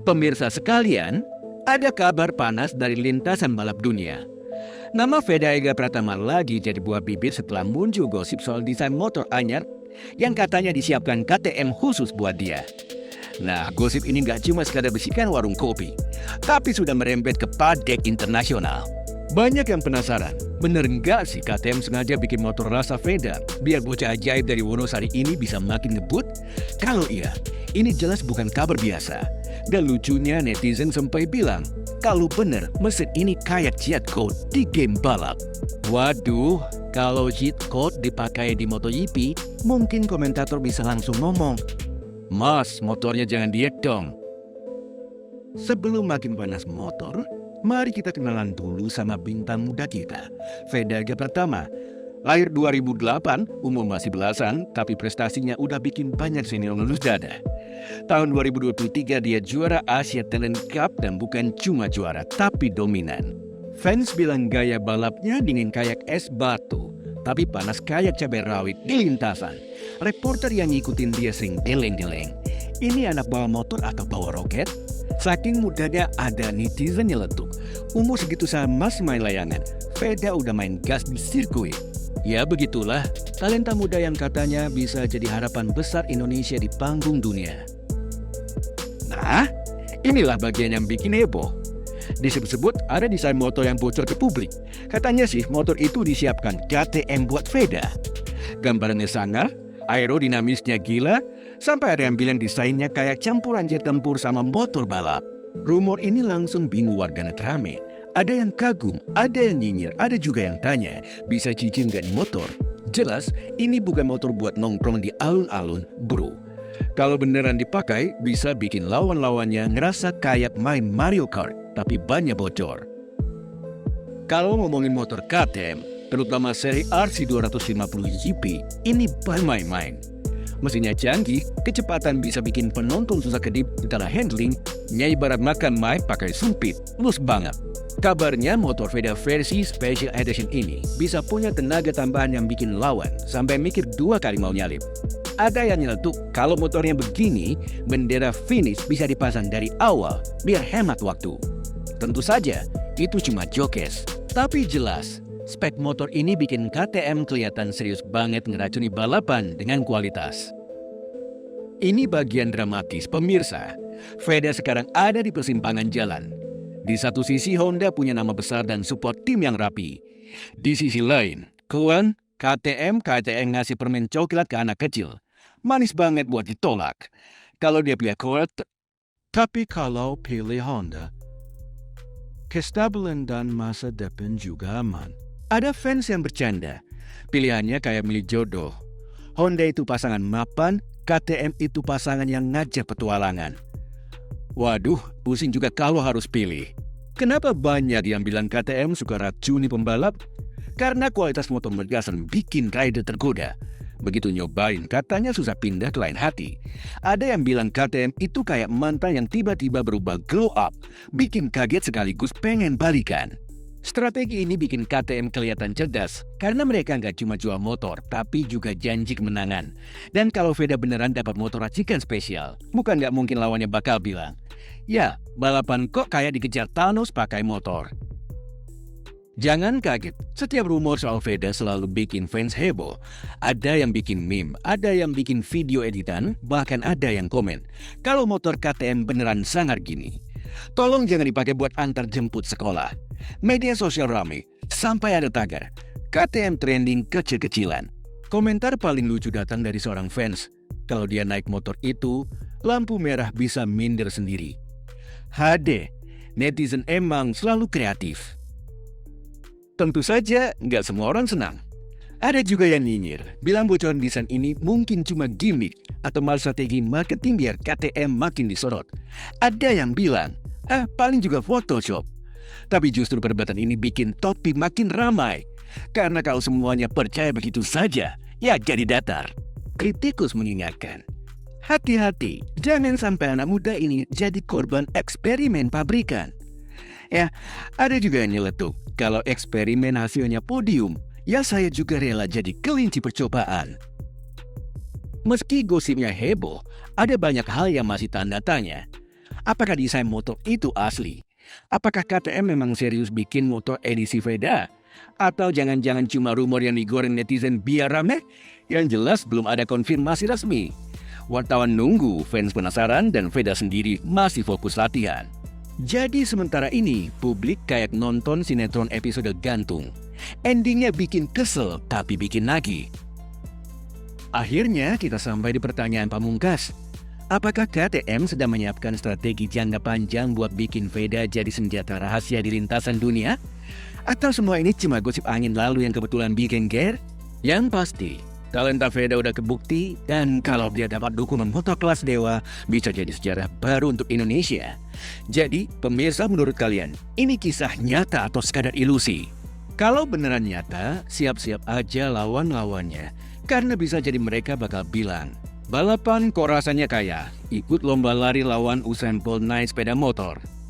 Pemirsa sekalian, ada kabar panas dari lintasan balap dunia. Nama Veda Ega Pratama lagi jadi buah bibir setelah muncul gosip soal desain motor anyar yang katanya disiapkan KTM khusus buat dia. Nah, gosip ini nggak cuma sekadar bisikan warung kopi, tapi sudah merembet ke padek internasional. Banyak yang penasaran, bener nggak sih KTM sengaja bikin motor rasa Veda biar bocah ajaib dari Wonosari ini bisa makin ngebut? Kalau iya, ini jelas bukan kabar biasa. Dan lucunya netizen sampai bilang, kalau bener mesin ini kayak cheat code di game balap. Waduh, kalau cheat code dipakai di MotoGP, mungkin komentator bisa langsung ngomong, "Mas, motornya jangan diet dong." Sebelum makin panas motor, mari kita kenalan dulu sama bintang muda kita, Veda Ega Pratama. Lahir 2008, umur masih belasan, tapi prestasinya udah bikin banyak senior ngelus dada. Tahun 2023 dia juara Asia Talent Cup dan bukan cuma juara, tapi dominan. Fans bilang gaya balapnya dingin kayak es batu, tapi panas kayak cabai rawit di lintasan. Reporter yang ngikutin dia sering deleng-deleng. Ini anak bawa motor atau bawa roket? Saking mudanya ada netizen nyeletuk. Umur segitu sama masih main layangan, Veda udah main gas di sirkuit. Ya begitulah, talenta muda yang katanya bisa jadi harapan besar Indonesia di panggung dunia. Nah, inilah bagian yang bikin heboh. Disebut-sebut ada desain motor yang bocor ke publik. Katanya sih motor itu disiapkan KTM buat Veda. Gambarannya sangar, aerodinamisnya gila, sampai ada yang bilang desainnya kayak campuran jet tempur sama motor balap. Rumor ini langsung bingung warganet rame. Ada yang kagum, ada yang nyinyir, ada juga yang tanya, bisa cicil nggak nih motor? Jelas, ini bukan motor buat nongkrong di alun-alun, bro. Kalau beneran dipakai, bisa bikin lawan-lawannya ngerasa kayak main Mario Kart, tapi banyak bocor. Kalau ngomongin motor KTM, terutama seri RC 250 GP, ini bukan main-main. Mesinnya canggih, kecepatan bisa bikin penonton susah kedip setelah handling, nyai barat makan mie pakai sumpit, lus banget. Kabarnya motor Veda versi Special Edition ini bisa punya tenaga tambahan yang bikin lawan sampai mikir 2 kali mau nyalip. Ada yang nyeletuk kalau motornya begini, bendera finish bisa dipasang dari awal biar hemat waktu. Tentu saja, itu cuma jokes. Tapi jelas, spek motor ini bikin KTM kelihatan serius banget ngeracuni balapan dengan kualitas. Ini bagian dramatis pemirsa. Veda sekarang ada di persimpangan jalan. Di satu sisi Honda punya nama besar dan support tim yang rapi. Di sisi lain, KTM ngasih permen coklat ke anak kecil. Manis banget buat ditolak. Kalau dia pilih tapi kalau pilih Honda, kestabilan dan masa depan juga aman. Ada fans yang bercanda. Pilihannya kayak milih jodoh. Honda itu pasangan mapan, KTM itu pasangan yang ngajak petualangan. Waduh, pusing juga kalau harus pilih. Kenapa banyak yang bilang KTM suka racuni pembalap? Karena kualitas motor mergasan bikin rider tergoda. Begitu nyobain, katanya susah pindah ke lain hati. Ada yang bilang KTM itu kayak mantan yang tiba-tiba berubah glow up, bikin kaget sekaligus pengen balikan. Strategi ini bikin KTM kelihatan cerdas, karena mereka nggak cuma jual motor, tapi juga janji kemenangan. Dan kalau Veda beneran dapat motor racikan spesial, bukan nggak mungkin lawannya bakal bilang, "Ya, balapan kok kayak dikejar Thanos pakai motor." Jangan kaget, setiap rumor soal Veda selalu bikin fans heboh. Ada yang bikin meme, ada yang bikin video editan, bahkan ada yang komen, "Kalau motor KTM beneran sangar gini, tolong jangan dipakai buat antar jemput sekolah." Media sosial ramai, sampai ada tagar, KTM trending kecil-kecilan. Komentar paling lucu datang dari seorang fans. Kalau dia naik motor itu, lampu merah bisa minder sendiri. HD, netizen emang selalu kreatif. Tentu saja, nggak semua orang senang. Ada juga yang nyinyir, bilang bocoran desain ini mungkin cuma gimmick atau malah strategi marketing biar KTM makin disorot. Ada yang bilang, paling juga Photoshop. Tapi justru perdebatan ini bikin topik makin ramai. Karena kalau semuanya percaya begitu saja, ya jadi datar. Kritikus mengingatkan, hati-hati, jangan sampai anak muda ini jadi korban eksperimen pabrikan. Ya, ada juga yang nyeletuk, kalau eksperimen hasilnya podium, ya saya juga rela jadi kelinci percobaan. Meski gosipnya heboh, ada banyak hal yang masih tanda tanya. Apakah desain motor itu asli? Apakah KTM memang serius bikin motor edisi Veda? Atau jangan-jangan cuma rumor yang digoreng netizen biar rame? Yang jelas belum ada konfirmasi resmi. Wartawan nunggu, fans penasaran, dan Veda sendiri masih fokus latihan. Jadi sementara ini, publik kayak nonton sinetron episode gantung. Endingnya bikin kesel, tapi bikin nagih. Akhirnya kita sampai di pertanyaan pamungkas. Apakah KTM sedang menyiapkan strategi jangka panjang buat bikin Veda jadi senjata rahasia di lintasan dunia? Atau semua ini cuma gosip angin lalu yang kebetulan bikin ger? Yang pasti, talenta Veda udah kebukti, dan kalau dia dapat dukungan motor kelas dewa, bisa jadi sejarah baru untuk Indonesia. Jadi, pemirsa, menurut kalian, ini kisah nyata atau sekadar ilusi? Kalau beneran nyata, siap-siap aja lawan-lawannya, karena bisa jadi mereka bakal bilang, balapan kok rasanya kayak ikut lomba lari lawan Usain Bolt naik sepeda motor.